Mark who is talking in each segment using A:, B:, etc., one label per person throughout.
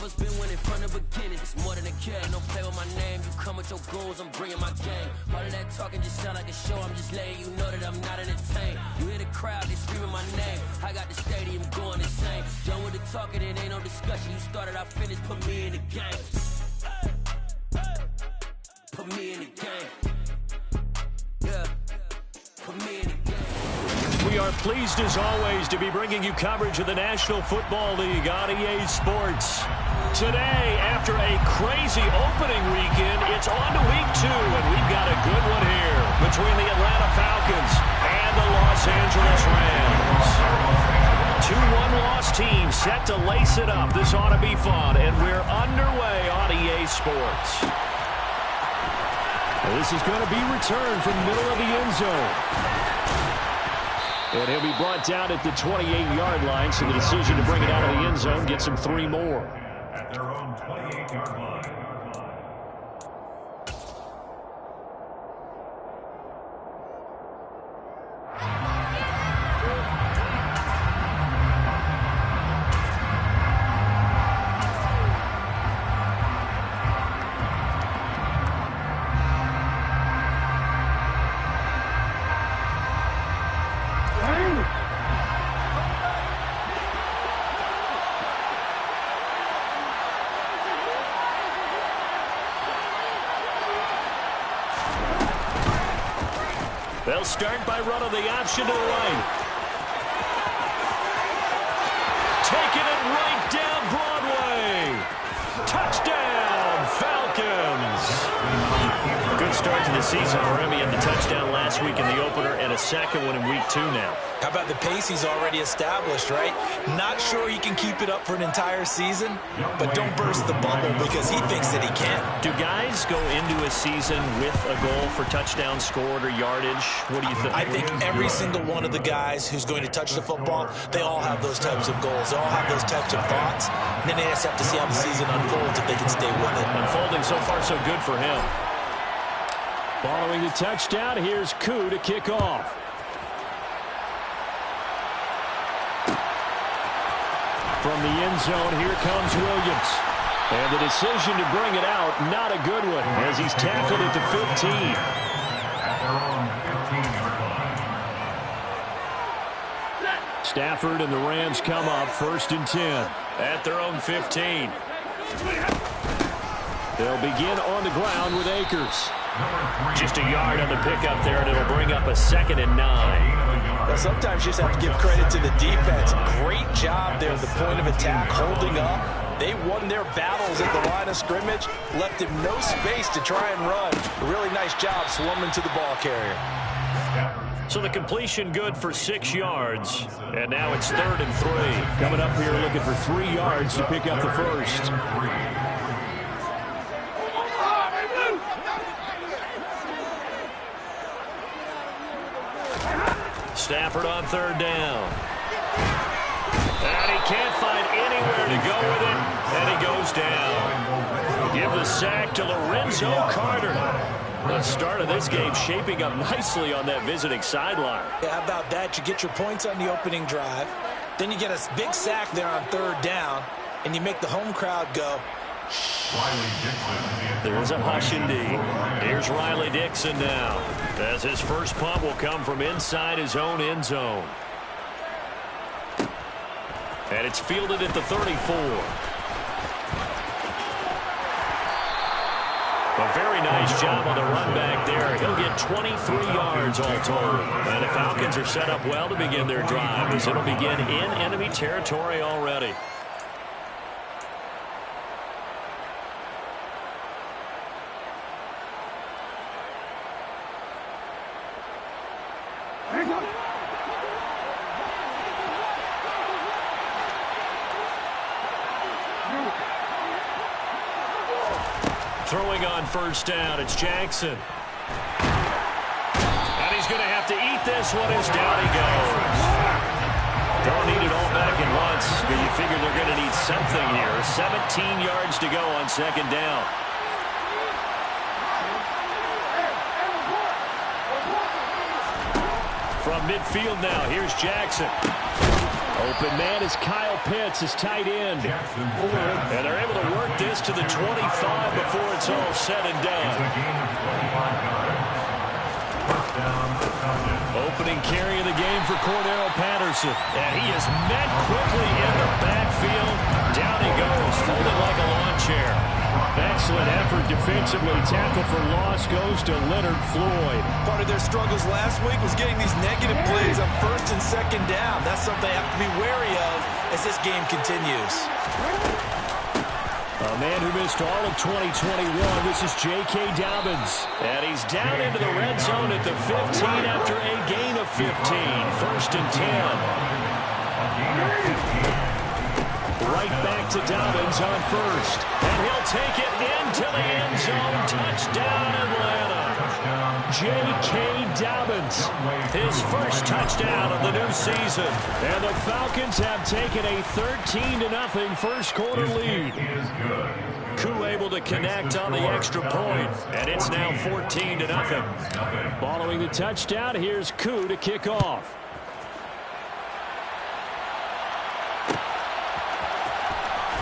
A: always been winning from the beginning. It's more than a kid, no play with my name. You come with your goons, I'm bringing my game. All of that talking just sound like a show. I'm just letting you know that I'm not entertained. You hear the crowd, they screaming my name. I got the stadium going insane. Done with the talking, it ain't no discussion. You started, I finished, put me in the game. Put me in the game. Yeah. Put me in the game.
B: We are pleased as always to be bringing you coverage of the National Football League on EA Sports. Today, after a crazy opening weekend, it's on to week 2, and we've got a good one here between the Atlanta Falcons and the Los Angeles Rams. 2 one-loss teams set to lace it up. This ought to be fun, and we're underway on EA Sports. This is going to be returned from the middle of the end zone. And he'll be brought down at the 28-yard line, so the decision to bring it out of the end zone gets him 3 more.
C: At their own 28-yard line.
B: They'll start by running the option to the right. Taking it right down Broadway. Touchdown, Falcons. Good start to the season for him. He had the touchdown last week in the opener and a second one in week 2 now.
D: How about the pace he's already established, right? Not sure he can keep it up for an entire season, but don't burst the bubble because he thinks that he can.
B: Do guys go into a season with a goal for touchdown scored or yardage? What do you think?
D: I think every single one of the guys who's going to touch the football, they all have those types of goals. They all have those types of thoughts. And then they just have to see how the season unfolds if they can stay with it.
B: Unfolding so far so good for him. Following the touchdown, here's Koo to kick off. From the end zone, here comes Williams. And the decision to bring it out, not a good one, as he's tackled at the 15.
C: At their own 15-yard line.
B: Stafford and the Rams come up 1st and 10. At their own 15. They'll begin on the ground with Akers. Just a yard on the pickup there, and it'll bring up a 2nd and 9.
D: Well, sometimes you just have to give credit to the defense. Great job there at the point of attack, holding up. They won their battles at the line of scrimmage, left him no space to try and run. A really nice job swarming to the ball carrier.
B: So the completion good for 6 yards, and now it's 3rd and 3. Coming up here looking for 3 yards to pick up the first. Stafford on 3rd down. And he can't find anywhere to go with it, and he goes down. Give the sack to Lorenzo Carter. The start of this game shaping up nicely on that visiting sideline.
D: Yeah, how about that? You get your points on the opening drive, then you get a big sack there on 3rd down, and you make the home crowd go.
B: There's a hush indeed. Here's Riley Dixon now, as his first punt will come from inside his own end zone. And it's fielded at the 34. A very nice job on the run back there. He'll get 23 yards all told. And the Falcons are set up well to begin their drive, as it'll begin in enemy territory already. Throwing on 1st down, it's Jackson. And he's going to have to eat this one as down he goes. Don't need it all back at once, but you figure they're going to need something here. 17 yards to go on 2nd down. From midfield now, here's Jackson. Open man is Kyle Pitts, his tight end. And they're able to work this to the 25 before it's all said and done. Opening carry of the game for Cordero Patterson. And he is met quickly in the backfield. Down he goes, folded like a lawn chair. Excellent effort defensively. Tackle for loss goes to Leonard Floyd.
D: Part of their struggles last week was getting these negative plays on first and second down. That's something they have to be wary of as this game continues.
B: A man who missed all of 2021. This is J.K. Dobbins. And he's down into the red zone at the 15 after a gain of 15. First and 10. Right back to Dobbins on first. And he'll take it into the end zone. Touchdown, Atlanta. J.K. Dobbins, his first touchdown of the new season. And the Falcons have taken a 13-0 first quarter lead. Koo able to connect on the extra point. And it's now 14-0. Following the touchdown, here's Koo to kick off.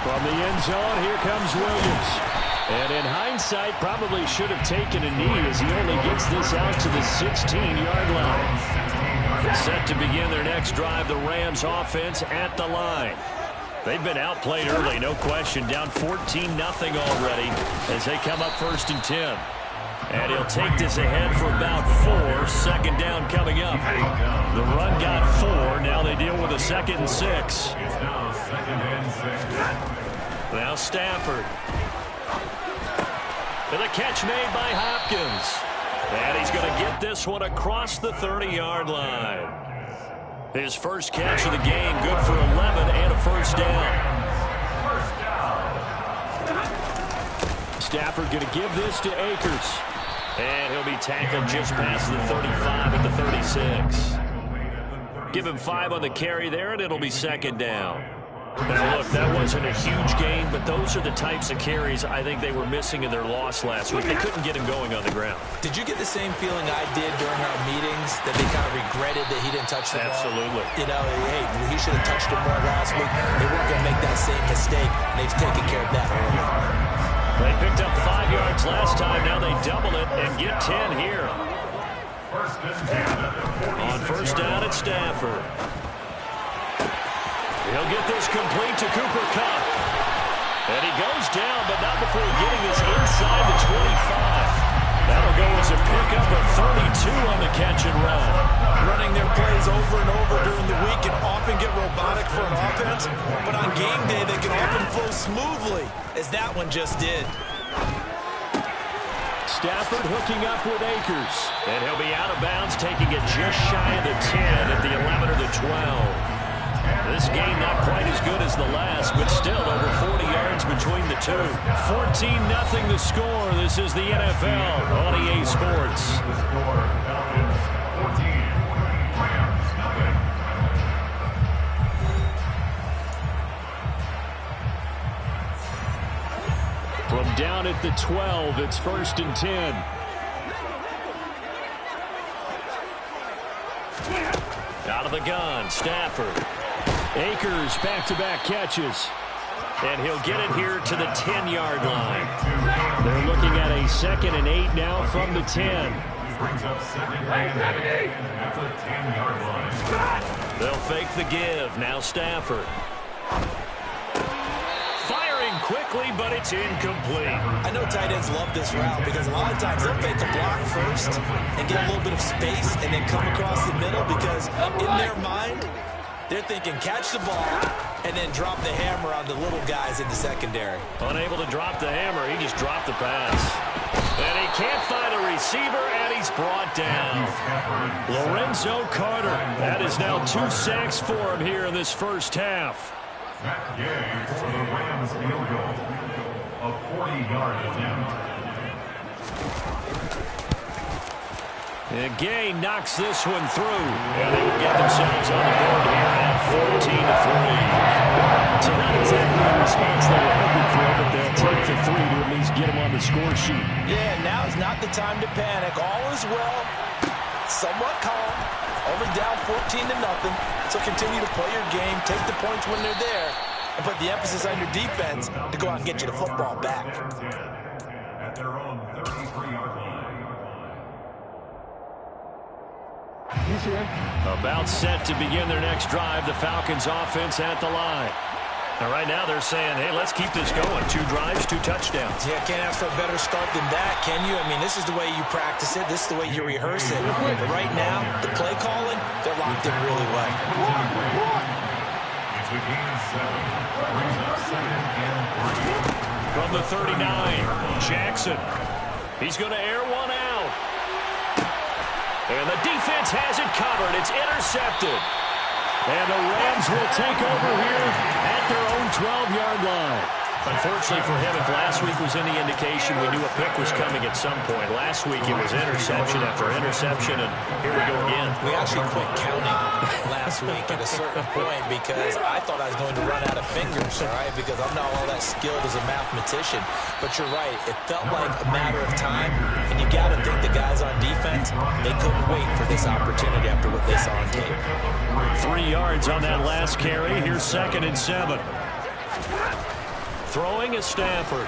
B: From the end zone, here comes Williams. And in hindsight, probably should have taken a knee as he only gets this out to the 16-yard line. Set to begin their next drive, the Rams offense at the line. They've been outplayed early, no question. Down 14-0 already as they come up first and 10. And he'll take this ahead for about 4. Second down coming up. The run got 4. Now they deal with a 2nd and 6.
C: It's now 2nd and 6.
B: Now Stafford. And the catch made by Hopkins. And he's going to get this one across the 30-yard line. His first catch of the game, good for 11 and a first down. Stafford going to give this to Akers. And he'll be tackled just past the 35 at the 36. Give him 5 on the carry there, and it'll be second down. Now, look, that wasn't a huge gain, but those are the types of carries I think they were missing in their loss last week. They couldn't get him going on the ground.
D: Did you get the same feeling I did during our meetings, that they kind of regretted that he didn't touch the ball?
B: Absolutely.
D: You know, hey, he should have touched it more last week. They weren't going to make that same mistake, and they've taken care of that early.
B: They picked up 5 yards last time. Now they double it and get 10 here. On first down at Stafford. He'll get this complete to Cooper Kupp. And he goes down, but not before getting this inside the 25. That'll go as a pickup of 32 on the catch and run.
D: Running their plays over and over during the week can often get robotic for an offense, but on game day they can often flow smoothly, as that one just did.
B: Stafford hooking up with Akers. And he'll be out of bounds, taking it just shy of the 10 at the 11 or the 12. This game not quite as good as the last, but still over 40 yards between the two. 14-0 the score. This is the NFL on EA Sports. From down at the 12, it's first and 10. Out of the gun, Stafford. Akers back-to-back catches. And he'll get it here to the 10-yard line. They're looking at a 2nd and 8 now from the 10.
C: Brings up 2nd and 8 at the 10-yard line.
B: They'll fake the give. Now Stafford. Firing quickly, but it's incomplete.
D: I know tight ends love this route because a lot of times they'll fake a block first and get a little bit of space and then come across the middle because in their mind, they're thinking catch the ball and then drop the hammer on the little guys in the secondary.
B: Unable to drop the hammer, he just dropped the pass. And he can't find a receiver, and he's brought down. Lorenzo Carter. That is now 2 sacks for him here in this first half.
C: That game for the Rams field goal. A 40-yard attempt.
B: And Gay knocks this one through. And they will get themselves on the board here at 14-3. So not exactly the response they were hoping for, but they'll take the 3 to at least get them on the score sheet.
D: Yeah, now is not the time to panic. All is well. Somewhat calm. Only down 14-0. So continue to play your game, take the points when they're there, and put the emphasis on your defense to go out and get you the football back.
C: At their own 33-yard line.
B: About set to begin their next drive. The Falcons offense at the line. And right now they're saying, hey, let's keep this going. 2 drives, 2 touchdowns.
D: Yeah, can't ask for a better start than that, can you? I mean, this is the way you practice it. This is the way you rehearse it. But right now, the play calling, they're locked in really well.
C: It's a gain of 7. Brings up 2nd and 3.
B: From the 39, Jackson. He's going to air one out. And the defense has it covered. It's intercepted. And the Rams will take over here at their own 12-yard line. Unfortunately for him, if last week was any indication, we knew a pick was coming at some point. Last week it was interception after interception, and here we go again.
D: We actually quit counting last week at a certain point because I thought I was going to run out of fingers, all right, because I'm not all that skilled as a mathematician. But you're right. It felt like a matter of time, and you got to think the guys on defense, they couldn't wait for this opportunity after what they saw on tape.
B: 3 yards on that last carry. Here's 2nd and 7. Throwing is Stafford.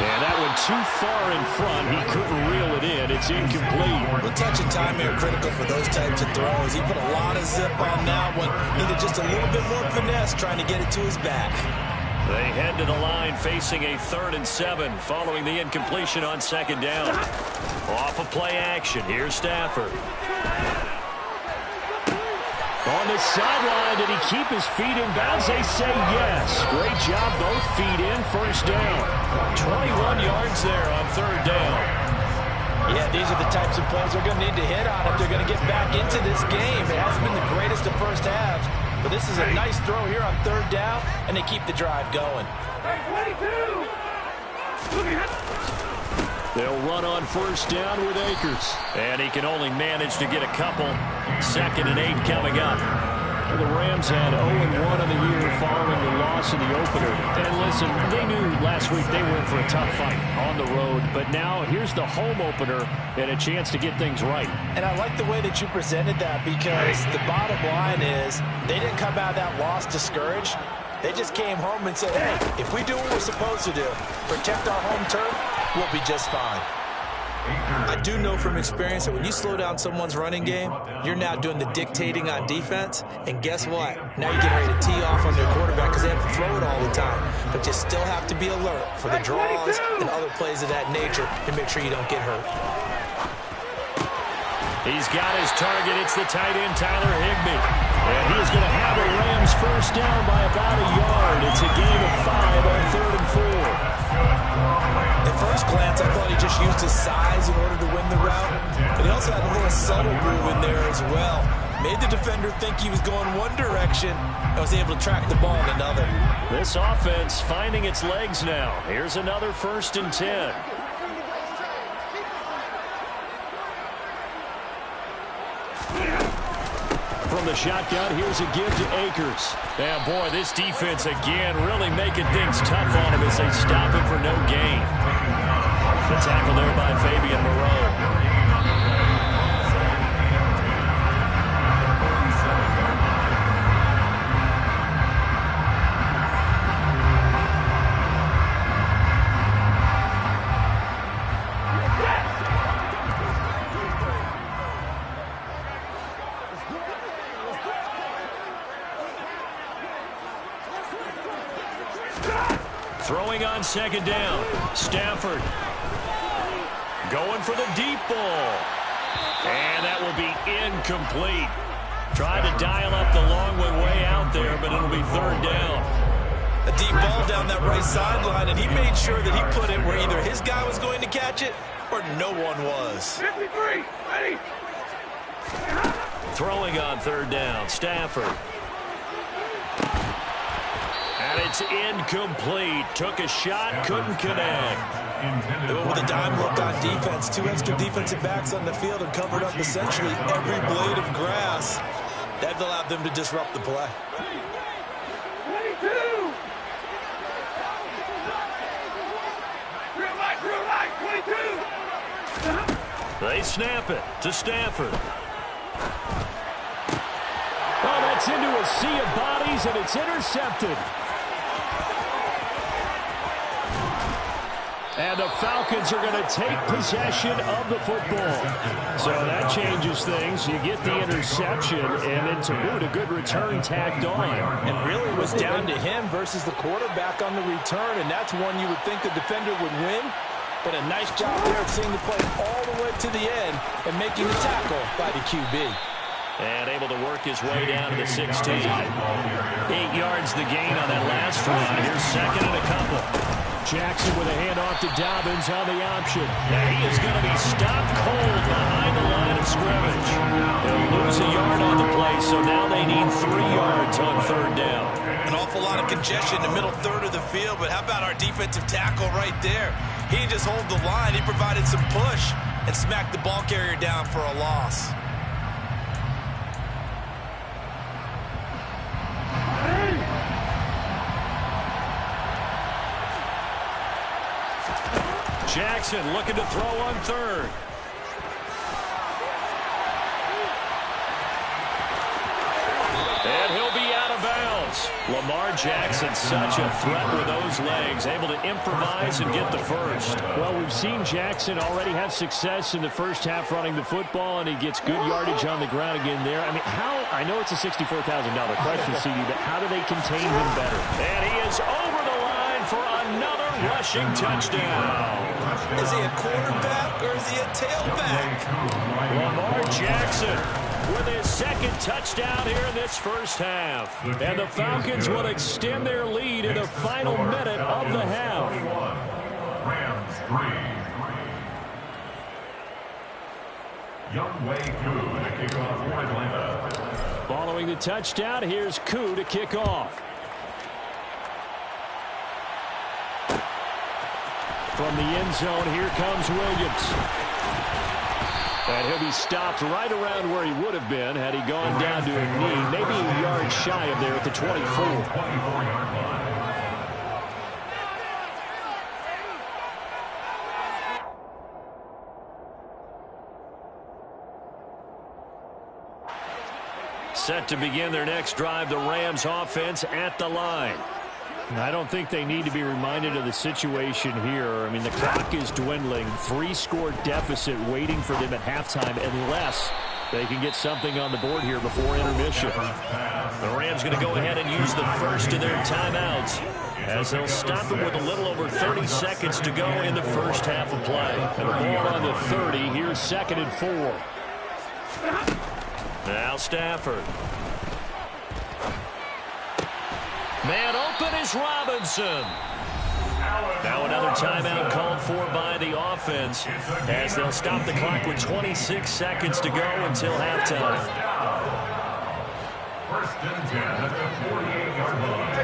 B: And that one too far in front. He couldn't reel it in. It's incomplete.
D: The touch and time here critical for those types of throws. He put a lot of zip on that one. Needed just a little bit more finesse trying to get it to his back.
B: They head to the line facing a 3rd and 7 following the incompletion on 2nd down. Off of play action. Here's Stafford. On the sideline, did he keep his feet in bounds? They say yes. Great job, both feet in, 1st down. 21 yards there on 3rd down.
D: Yeah, these are the types of plays they're going to need to hit on if they're going to get back into this game. It hasn't been the greatest of first halves, but this is a nice throw here on 3rd down, and they keep the drive going.
B: They'll run on 1st down with Akers. And he can only manage to get a couple. 2nd and 8 coming up. The Rams had 0-1 on the year following the loss in the opener. And listen, they knew last week they were in for a tough fight on the road. But now here's the home opener and a chance to get things right.
D: And I like the way that you presented that because the bottom line is they didn't come out of that loss discouraged. They just came home and said, hey, if we do what we're supposed to do, protect our home turf, we'll be just fine. I do know from experience that when you slow down someone's running game, you're now doing the dictating on defense, and guess what? Now you're getting ready to tee off on their quarterback because they have to throw it all the time. But you still have to be alert for the draws and other plays of that nature to make sure you don't get hurt.
B: He's got his target. It's the tight end, Tyler Higbee. And he's going to have the Rams 1st down by about a yard. It's a gain of 5 on 3rd and 4.
D: At first glance, I thought he just used his size in order to win the route. But he also had a little subtle move in there as well. Made the defender think he was going one direction and was able to track the ball in another.
B: This offense finding its legs now. Here's another 1st and 10. From the shotgun, here's a give to Akers. And boy, this defense again really making things tough on him as they stop him for no gain. The tackle there by Fabian Moreau. Throwing on 2nd down. Stafford going for the deep ball. And that will be incomplete. Tried to dial up the long one way out there, but it'll be 3rd down.
D: A deep ball down that right sideline, and he made sure that he put it where either his guy was going to catch it or no one was.
C: 53, ready.
B: Throwing on 3rd down. Stafford. And it's incomplete. Took a shot, couldn't connect.
D: They went with a dime look on defense. 2 extra defensive backs on the field and covered up essentially every blade of grass. That allowed them to disrupt the play.
C: 22. Real light, 22.
B: They snap it to Stafford. Gets into a sea of bodies, and it's intercepted. And the Falcons are going to take possession of the football. So that changes things. You get the interception, and then to boot, a good return tacked on.
D: And really it was down to him versus the quarterback on the return, and that's one you would think the defender would win. But a nice job there of seeing the play all the way to the end and making the tackle by the QB.
B: And able to work his way down to the 16. 8 yards the gain on that last run. Here's second and a couple. Jackson with a handoff to Dobbins on the option. Now he is going to be stopped cold behind the line of scrimmage. They'll lose a yard on the play, so now they need 3 yards on third down.
E: An awful lot of congestion in the middle third of the field, but how about our defensive tackle right there? He didn't just hold the line. He provided some push and smacked the ball carrier down for a loss.
B: Jackson looking to throw on third. And he'll be out of bounds. Lamar Jackson, such a threat with those legs, able to improvise and get the first. Well, we've seen Jackson already have success in the first half running the football, and he gets good yardage on the ground again there. I mean, I know it's a $64,000 question, CD, but how do they contain him better? And he is over the line for another rushing touchdown.
E: Is he a quarterback or is he a tailback?
B: Lamar Jackson with his second touchdown here in this first half. And the Falcons will extend their lead in the final minute of the half.
C: Rams 3. Younghoe Koo to kick off for Atlanta.
B: Following the touchdown, here's Koo to kick off. From the end zone, here comes Williams. And he'll be stopped right around where he would have been had he gone down to a knee, maybe a yard shy of there at the 24.
C: 24-yard line.
B: Set to begin their next drive, the Rams offense at the line. I don't think they need to be reminded of the situation here. I mean, the clock is dwindling. 3-score deficit waiting for them at halftime unless they can get something on the board here before intermission. The Rams going to go ahead and use the first of their timeouts as they'll stop them with a little over 30 seconds to go in the first half of play. And the ball on the 30. Here's 2nd and 4. Now Stafford. Man open is Robinson. Now another timeout called for by the offense as they'll stop the clock with 26 seconds to go until halftime.
C: 1st and 10 at the 48-yard line.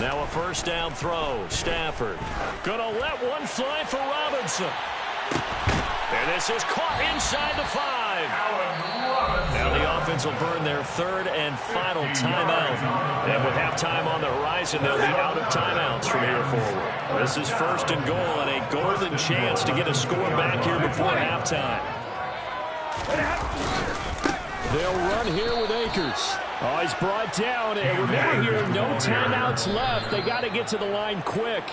B: Now a first down throw. Stafford gonna let one fly for Robinson. And this is caught inside the 5. Now the offense will burn their 3rd and final timeout. And with halftime on the horizon, they'll be out of timeouts from here forward. This is 1st and goal and a golden chance to get a score back here before halftime. They'll run here with Akers. Oh, he's brought down. And remember here, no timeouts left. They got to get to the line quick.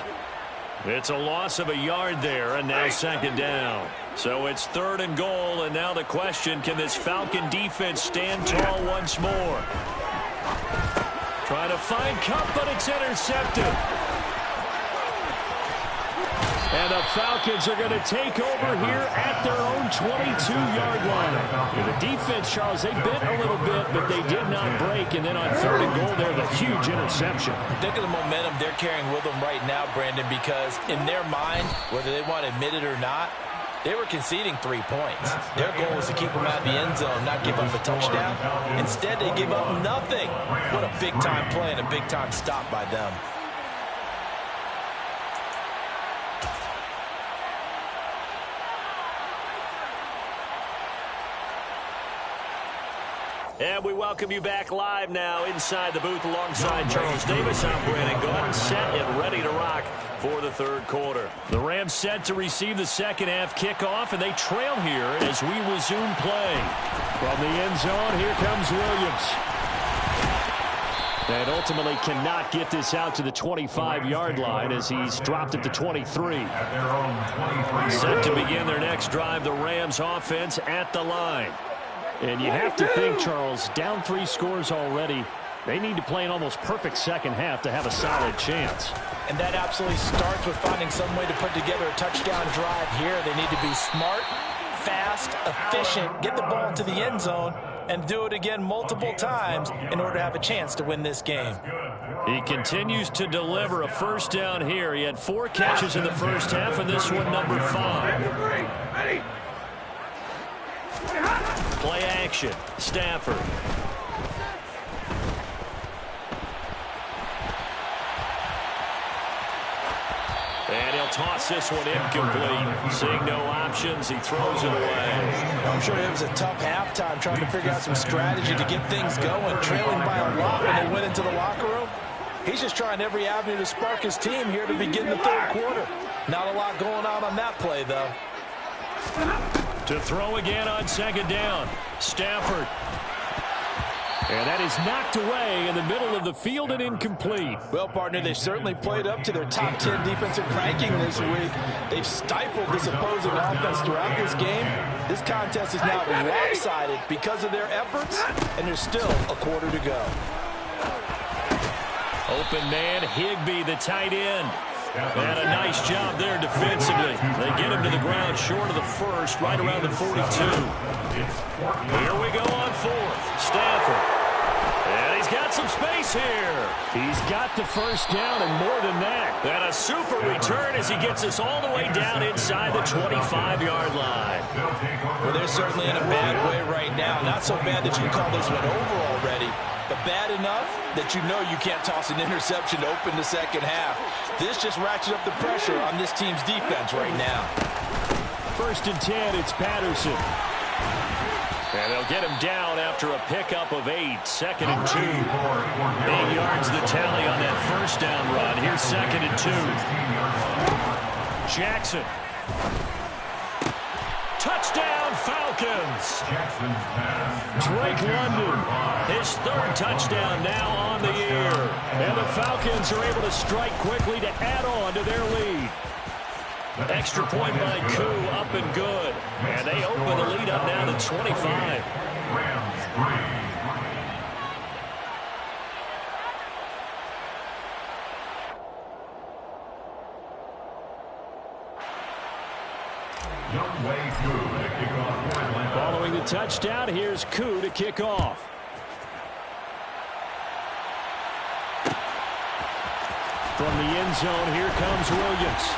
B: It's a loss of a yard there, and now 2nd down. So it's 3rd and goal, and now the question, can this Falcon defense stand tall once more? Trying to find Kupp, but it's intercepted. And the Falcons are going to take over here at their own 22-yard line. The defense, Charles, they bent a little bit, but they did not break. And then on 3rd and goal there, the huge interception.
D: Think of the momentum they're carrying with them right now, Brandon, because in their mind, whether they want to admit it or not, they were conceding 3 points. Their goal was to keep them out of the end zone, not give up a touchdown. Instead, they give up nothing. What a big-time play and a big-time stop by them.
B: And we welcome you back live now inside the booth alongside Charles Davis. I'm Brandon Gaudin, set and ready to rock for the third quarter. The Rams set to receive the second half kickoff, and they trail here as we resume play. From the end zone, here comes Williams. And ultimately cannot get this out to the 25-yard line as he's dropped at the 23. Set to begin their next drive, the Rams offense at the line. And you have to think, Charles, down 3 scores already. They need to play an almost perfect second half to have a solid chance.
D: And that absolutely starts with finding some way to put together a touchdown drive here. They need to be smart, fast, efficient, get the ball to the end zone, and do it again multiple times in order to have a chance to win this game.
B: He continues to deliver a first down here. He had 4 catches in the first half, and this one number 5. Play action. Stafford. And he'll toss this one incomplete. Seeing no options, he throws it away.
D: I'm sure it was a tough halftime trying to figure out some strategy to get things going, trailing by a lot when they went into the locker room. He's just trying every avenue to spark his team here to begin the third quarter. Not a lot going on that play, though.
B: To throw again on second down. Stafford. And that is knocked away in the middle of the field and incomplete.
D: Well, partner, they've certainly played up to their top 10 defensive ranking this week. They've stifled this opposing offense throughout this game. This contest is now lopsided because of their efforts, and there's still a quarter to go.
B: Open man, Higbee, the tight end. And a nice job there defensively. They get him to the ground short of the first, right around the 42. Here we go on fourth. Stafford. And he's got some space here. He's got the first down and more than that. And a super return as he gets us all the way down inside the 25-yard line.
D: Well, they're certainly in a bad way right now. Not so bad that you can call this one over already, but bad enough that you know you can't toss an interception to open the second half. This just ratchets up the pressure on this team's defense right now.
B: First and 10, it's Patterson. And they'll get him down after a pickup of 8. Second and 2. 8 yards the tally on that first down run. Here's second and 2. Jackson. Touchdown, Falcons. Drake London, his 3rd touchdown now on the year. And the Falcons are able to strike quickly to add on to their lead. Extra point by Koo, up and good. And they open the lead up now to 25. Following the touchdown, here's Koo to kick off. From the end zone, here comes Williams.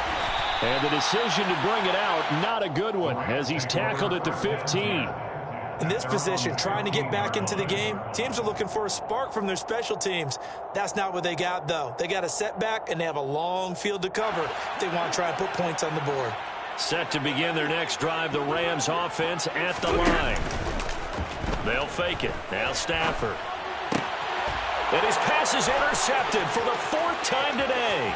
B: And the decision to bring it out, not a good one, as he's tackled at the 15.
D: In this position, trying to get back into the game, teams are looking for a spark from their special teams. That's not what they got, though. They got a setback, and they have a long field to cover if they want to try and put points on the board.
B: Set to begin their next drive, the Rams offense at the line. They'll fake it. Now Stafford. And his pass is intercepted for the 4th time today.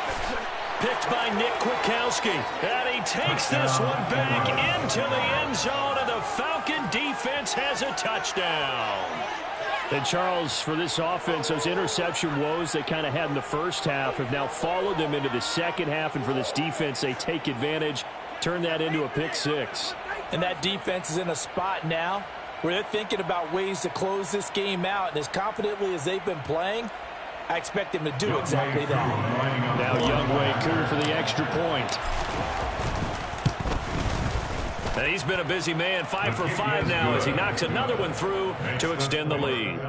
B: Picked by Nick Kwiatkowski. And he takes this one back into the end zone, and the Falcon defense has a touchdown. And, Charles, for this offense, those interception woes they kind of had in the first half have now followed them into the second half, and for this defense, they take advantage, turn that into a pick 6.
D: And that defense is in a spot now where they're thinking about ways to close this game out, and as confidently as they've been playing, I expect him to do exactly that.
B: Now Younghoe Koo for the extra point. And he's been a busy man, 5 for 5 now as he knocks another one through to extend the lead.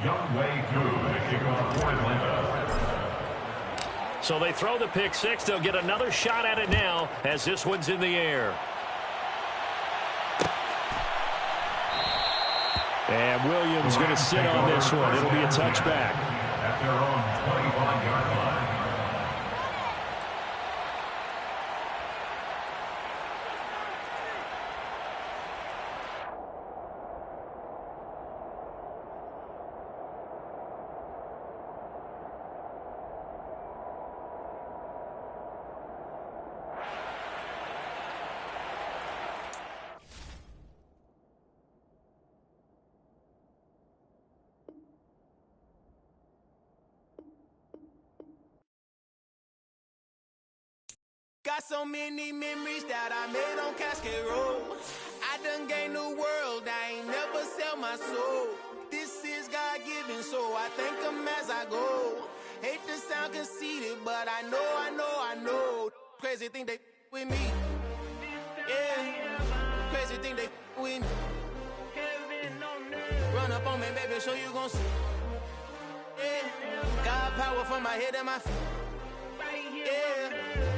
C: Young Wei Koo, the kickoff for Atlanta.
B: So they throw the pick six. They'll get another shot at it now as this one's in the air. And Williams going to sit on this one. It'll be a touchback.
C: At their own 25-yard line.
F: Got so many memories that I made on Cascade Road. I done gained the world, I ain't never sell my soul. This is God-given, so I thank him as I go. Hate to sound conceited, but I know. Crazy thing they with me. Yeah, crazy thing they with me. Run up on me, baby, so you gon' see. Yeah, got power from my head and my feet. Yeah.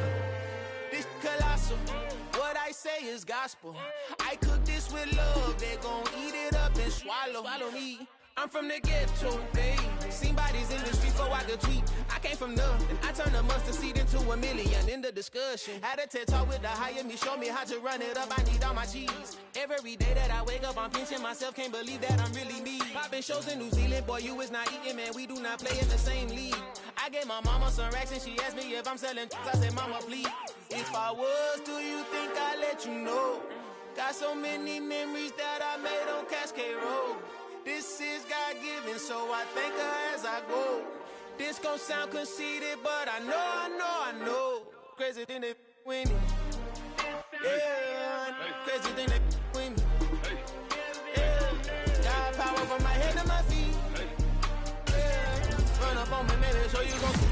F: Colossal, what I say is gospel. I cook this with love, they gon' eat it up and swallow me. I'm from the ghetto, baby. Seen bodies in the streets so I could tweet. I came from nothing, I turned a mustard seed into a million. In the discussion, had a TED talk with the higher me, show me how to run it up. I need all my cheese. Every day that I wake up, I'm pinching myself, can't believe that I'm really me. Popping shows in New Zealand, boy, you is not eating, man. We do not play in the same league. I gave my mama some racks and she asked me if I'm selling. I said, mama, please. If I was, do you think I'd let you know? Got so many memories that I made on Cascade Road. This is God-given, so I thank her as I go. This gon' sound conceited, but I know. Crazy thing they with me. Yeah, crazy thing they with me. Yeah, got power from my head to my feet. Yeah, run up on me, maybe show you gon' see.